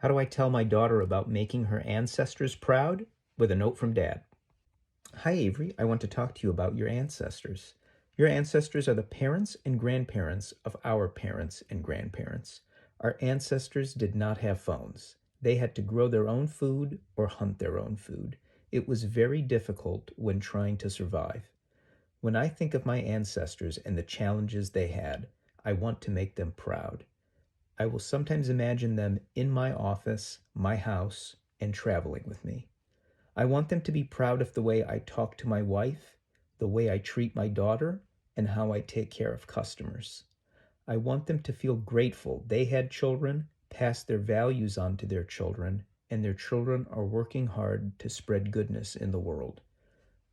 How do I tell my daughter about making her ancestors proud? With a note from Dad. Hi, Avery. I want to talk to you about your ancestors. Your ancestors are the parents and grandparents of our parents and grandparents. Our ancestors did not have phones. They had to grow their own food or hunt their own food. It was very difficult when trying to survive. When I think of my ancestors and the challenges they had, I want to make them proud. I will sometimes imagine them in my office, my house, and traveling with me. I want them to be proud of the way I talk to my wife, the way I treat my daughter, and how I take care of customers. I want them to feel grateful they had children, passed their values on to their children, and their children are working hard to spread goodness in the world.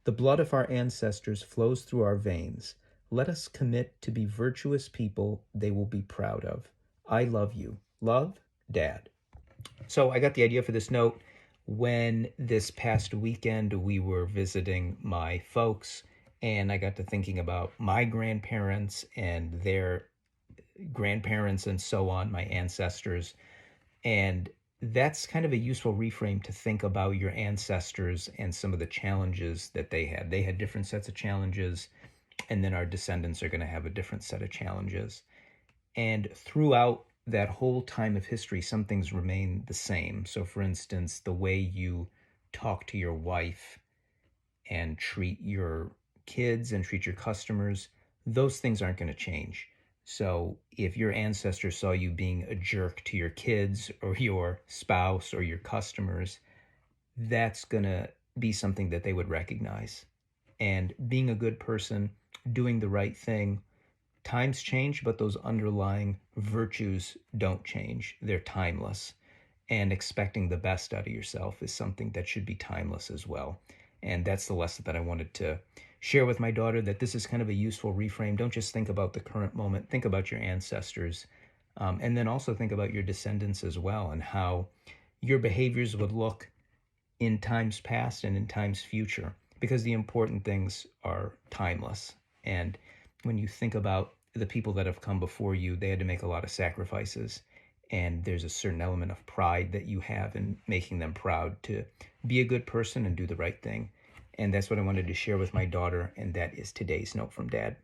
The blood of our ancestors flows through our veins. Let us commit to be virtuous people they will be proud of. I love you. Love, Dad. So I got the idea for this note when this past weekend we were visiting my folks, and I got to thinking about my grandparents and their grandparents and so on, my ancestors. And that's kind of a useful reframe to think about your ancestors and some of the challenges that they had. They had different sets of challenges, and then our descendants are going to have a different set of challenges. And throughout that whole time of history, some things remain the same. So, for instance, the way you talk to your wife and treat your kids and treat your customers, those things aren't going to change. So, if your ancestors saw you being a jerk to your kids or your spouse or your customers, that's going to be something that they would recognize. And being a good person, doing the right thing, times change, but those underlying virtues don't change. They're timeless. And expecting the best out of yourself is something that should be timeless as well. And that's the lesson that I wanted to share with my daughter, that this is kind of a useful reframe. Don't just think about the current moment, think about your ancestors. And then also think about your descendants as well, and how your behaviors would look in times past and in times future, because the important things are timeless. And when you think about the people that have come before you, they had to make a lot of sacrifices. And there's a certain element of pride that you have in making them proud to be a good person and do the right thing. And that's what I wanted to share with my daughter. And that is today's note from Dad.